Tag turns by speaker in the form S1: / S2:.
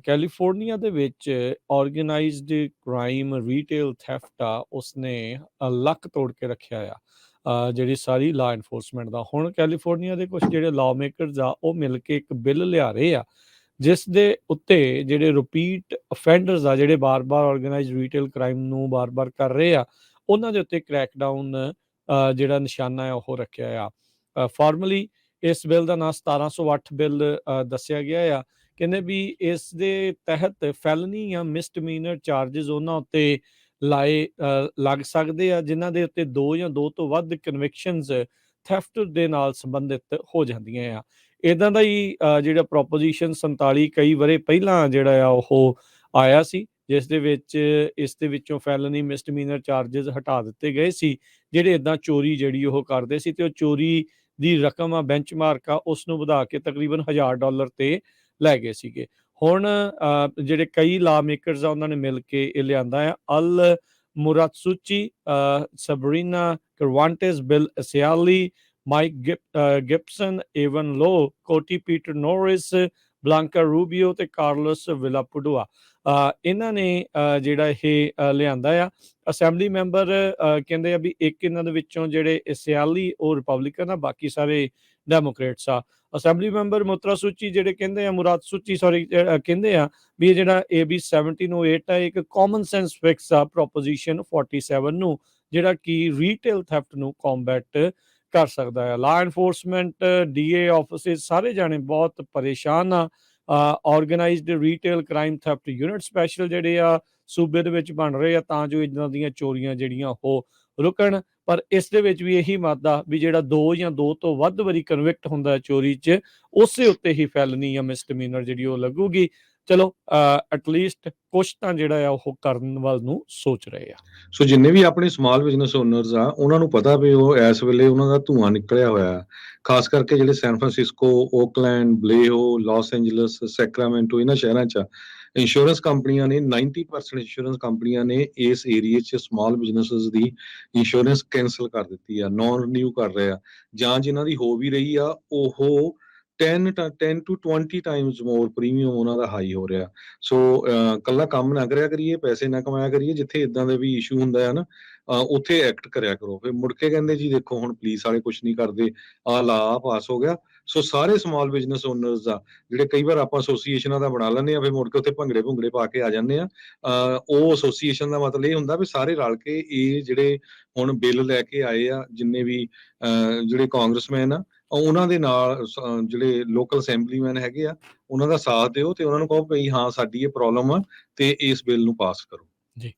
S1: California ਦੇ ਵਿੱਚ organised crime retail theft ਆ ਉਸਨੇ ਲੱਕ ਤੋੜ ਕੇ ਰੱਖਿਆ ਆ। ਜਿਹੜੀ ਸਾਰੀ ਲਾ ਇਨਫੋਰਸਮੈਂਟ ਦਾ ਹੁਣ ਕੈਲੀਫੋਰਨੀਆ ਦੇ ਕੁਝ ਜਿਹੜੇ ਲਾਅ ਮੇਕਰਸ ਆ ਉਹ ਮਿਲ ਕੇ ਇੱਕ ਬਿੱਲ ਲਿਆ ਰਹੇ ਆ, ਜਿਸ ਦੇ ਉੱਤੇ ਜਿਹੜੇ ਰਿਪੀਟ ਅਫੈਂਡਰਸ ਆ, ਜਿਹੜੇ ਬਾਰ-ਬਾਰ ਆਰਗੇਨਾਈਜ਼ਡ ਰੀਟੇਲ ਕ੍ਰਾਈਮ ਨੂੰ ਬਾਰ-ਬਾਰ ਕਰ ਰਹੇ ਆ, ਉਹਨਾਂ ਦੇ ਉੱਤੇ ਕ੍ਰੈਕਡਾਊਨ ਜਿਹੜਾ ਨਿਸ਼ਾਨਾ ਹੈ ਉਹ ਰੱਖਿਆ ਆ। ਫਾਰਮਲੀ ਇਸ ਬਿੱਲ ਦਾ ਨਾਂ 1708 ਬਿੱਲ ਦੱਸਿਆ ਗਿਆ ਆ। ਕਹਿੰਦੇ ਵੀ ਇਸ ਦੇ ਤਹਿਤ ਫੈਲਨੀ ਜਾਂ ਮਿਸਡਮੀਨਰ ਚਾਰजेस ਉਹਨਾਂ ਉੱਤੇ ਲੱਗ ਸਕਦੇ ਆ, ਜਿਨ੍ਹਾਂ ਦੇ ਉੱਤੇ 2 ਜਾਂ 2 ਤੋਂ ਵੱਧ ਕਨਵਿਕਸ਼ਨਸ ਥੈਫਟ ਦੇ ਨਾਲ ਸੰਬੰਧਿਤ ਹੋ ਜਾਂਦੀਆਂ ਆ। ਇੱਦਾਂ ਦਾ ਹੀ ਜਿਹੜਾ ਪ੍ਰੋਪੋਜੀਸ਼ਨ 47 ਕਈ ਵਰ੍ਹੇ ਪਹਿਲਾਂ ਜਿਹੜਾ ਆ ਉਹ ਆਇਆ ਸੀ, ਜਿਸ ਦੇ ਵਿੱਚ ਇਸ ਦੇ ਵਿੱਚੋਂ ਫੈਲਨੀ ਮਿਸਡਮੀਨਰ ਚਾਰजेस ਹਟਾ ਦਿੱਤੇ ਗਏ ਸੀ, ਜਿਹੜੇ ਇੱਦਾਂ ਚੋਰੀ ਜਿਹੜੀ ਉਹ ਕਰਦੇ ਸੀ, ਤੇ ਉਹ ਚੋਰੀ ਦੀ ਰਕਮ ਆ, ਬੈਂਚਮਾਰਕ ਆ, ਉਸ ਨੂੰ ਵਧਾ ਕੇ ਤਕਰੀਬਨ $1000 ਤੇ ਲੈ ਗਏ ਸੀਗੇ। ਹੁਣ ਜਿਹੜੇ ਕਈ ਲਾ ਮੇਕਰਸ ਆ ਉਹਨਾਂ ਨੇ ਮਿਲ ਕੇ ਇਹ ਲਿਆਂਦਾ ਆ। ਅਲ ਮੁਰਾਤਸੂਚੀ, ਸਬਰੀਨਾ ਕਰਵਾਂਟੇਸ, ਬਿਲ ਅਸਿਆਲੀ, ਮਾਈਕ ਗਿਪਸਨ, ਏਵਨ ਲੋ, ਕੋਟੀ ਪੀਟਰ ਨੋਰਿਸ, ਬਲਾਂਕਾ ਰੂਬੀਓ ਤੇ ਕਾਰਲੋਸ ਵਿਲਾਪੁਡੂਆ, ਇਹਨਾਂ ਨੇ ਜਿਹੜਾ ਇਹ ਲਿਆਂਦਾ ਆ। ਅਸੈਂਬਲੀ ਮੈਂਬਰ ਕਹਿੰਦੇ ਆ ਵੀ ਇੱਕ ਇਹਨਾਂ ਦੇ ਵਿੱਚੋਂ ਜਿਹੜੇ ਅਸਿਆਲੀ ਉਹ ਰਿਪਬਲਿਕਨ ਆ, ਬਾਕੀ ਸਾਰੇ ਡੈਮੋਕ੍ਰੇਟਸ ਆ। ਅਸੈਂਬਲੀ ਮੈਂਬਰ ਮੁਤਰਾਸੂਚੀ ਜਿਹੜੇ ਕਹਿੰਦੇ ਆ ਮੁਰਾਤਸੂਚੀ ਸੌਰੀ ਕਹਿੰਦੇ ਆ ਵੀ ਇਹ ਜਿਹੜਾ AB 1708 ਆ ਇੱਕ ਕਾਮਨ ਸੈਂਸ ਫਿਕਸ ਆ ਪ੍ਰੋਪੋਜੀਸ਼ਨ 47 ਨੂੰ, ਜਿਹੜਾ ਕਿ ਰੀਟੇਲ ਥੈਫਟ ਨੂੰ ਕੰਬੈਟ ਕਰ ਸਕਦਾ ਹੈ। ਲਾ ਇਨਫੋਰਸਮੈਂਟ, DA ਆਫਿਸਿਸ, ਸਾਰੇ ਜਾਣੇ ਬਹੁਤ ਪਰੇਸ਼ਾਨ ਆ। Organised retail crime theft unit special ਜਿਹੜੇ ਆ ਸੂਬੇ ਦੇ ਵਿੱਚ ਬਣ ਰਹੇ ਆ, ਤਾਂ ਜੋ ਇੱਦਾਂ ਦੀਆਂ ਚੋਰੀਆਂ ਜਿਹੜੀਆਂ ਉਹ ਰੁਕਣ। ਪਰ ਇਸ ਦੇ ਵਿੱਚ ਵੀ ਇਹੀ ਮੱਤ ਆ ਵੀ ਜਿਹੜਾ 2 ਜਾਂ 2 ਤੋਂ ਵੱਧ ਵਾਰੀ ਕਨਵਿਕਟ ਹੁੰਦਾ ਚੋਰੀ 'ਚ, ਉਸੇ ਉੱਤੇ ਹੀ ਫੈਲਨੀ ਜਾਂ ਮਿਸਡਮੀਨਰ ਜਿਹੜੀ ਉਹ ਲੱਗੂਗੀ। ਚਲੋ ਐਟਲੀਸਟ ਕੁਛ ਤਾਂ ਜਿਹੜਾ ਆ ਉਹ ਕਰਨ ਵੱਲ ਨੂੰ ਸੋਚ ਰਹੇ ਆ।
S2: ਸੋ ਜਿੰਨੇ ਵੀ ਆਪਣੇ ਸਮਾਲ ਬਿਜ਼ਨਸ ਓਨਰਸ ਆ, ਉਹਨਾਂ ਨੂੰ ਪਤਾ ਵੀ ਉਹ ਇਸ ਵੇਲੇ ਉਹਨਾਂ ਦਾ ਧੂੰਆਂ ਨਿਕਲਿਆ ਹੋਇਆ, ਖਾਸ ਕਰਕੇ ਜਿਹੜੇ ਸੈਨ ਫਰਾਂਸਿਸਕੋ, ਓਕਲੈਂਡ, ਬਲੇਓ, ਲਾਸ ਐਂਜਲਸ, ਸੈਕਰਾਮੈਂਟੋ, ਇਹਨਾਂ ਸ਼ਹਿਰਾਂ 'ਚ ਇੰਸ਼ੋਰੈਂਸ ਕੰਪਨੀਆਂ ਨੇ 90% ਇੰਸ਼ੋਰੈਂਸ ਕੰਪਨੀਆਂ ਨੇ ਇਸ ਏਰੀਏ 'ਚ ਸਮਾਲ ਬਿਜ਼ਨਸਿਸ ਦੀ ਇੰਸ਼ੋਰੈਂਸ ਕੈਂਸਲ ਕਰ ਦਿੱਤੀ ਆ, ਨੌਨ ਰਿਨਿਊ ਕਰ ਰਹੇ ਆ, ਜਾਂ ਜਿਨ੍ਹਾਂ ਦੀ ਹੋ ਵੀ ਰਹੀ ਆ ਉਹ 10 to 20 ਟਾਈਮਸ ਮੋਰ ਪ੍ਰੀਮੀਅਮ ਉਹਨਾਂ ਦਾ ਹਾਈ ਹੋ ਰਿਹਾ। ਸੋ ਕੱਲਾ ਕੰਮ ਨਾ ਕਰਿਆ ਕਰੀਏ, ਪੈਸੇ ਨਾ ਕਮਾਇਆ ਕਰੀਏ, ਜਿੱਥੇ ਇਦਾਂ ਦੇ ਵੀ ਇਸ਼ੂ ਹੁੰਦਾ ਹੈ ਨਾ, ਉੱਥੇ ਐਕਟ ਕਰਿਆ ਕਰੋ। ਫਿਰ ਮੁੜ ਕੇ ਕਹਿੰਦੇ ਜੀ ਦੇਖੋ ਹੁਣ ਪੁਲਿਸ ਵਾਲੇ ਕੁਛ ਨਹੀਂ ਕਰਦੇ, ਆਹ ਲਾ ਪਾਸ ਹੋ ਗਿਆ। ਸੋ ਸਾਰੇ ਸਮਾਲ ਬਿਜ਼ਨਸ ਓਨਰਸ ਦਾ, ਜਿਹੜੇ ਕਈ ਵਾਰ ਆਪਾਂ ਐਸੋਸੀਏਸ਼ਨਾਂ ਦਾ ਬਣਾ ਲੈਂਦੇ ਆ, ਫਿਰ ਮੁੜ ਕੇ ਉੱਥੇ ਭੰਗੜੇ ਪਾ ਕੇ ਆ ਜਾਂਦੇ ਆ। ਉਹ ਐਸੋਸੀਏਸ਼ਨ ਦਾ ਮਤਲਬ ਇਹ ਹੁੰਦਾ ਵੀ ਸਾਰੇ ਰਲ ਕੇ ਇਹ ਜਿਹੜੇ ਹੁਣ ਬਿੱਲ ਲੈ ਕੇ ਆਏ ਆ, ਜਿੰਨੇ ਵੀ ਜਿਹੜੇ ਕਾਂਗਰਸਮੈਨ ਆ, ਉਹਨਾਂ ਦੇ ਨਾਲ ਜਿਹੜੇ ਲੋਕਲ ਅਸੈਂਬਲੀਮੈਨ ਹੈਗੇ ਆ, ਉਹਨਾਂ ਦਾ ਸਾਥ ਦਿਓ ਤੇ ਉਹਨਾਂ ਨੂੰ ਕਹੋ ਵੀ ਹਾਂ ਸਾਡੀ ਇਹ ਪ੍ਰੋਬਲਮ ਆ ਤੇ ਇਸ ਬਿੱਲ ਨੂੰ ਪਾਸ ਕਰੋ।
S1: ਜੀ।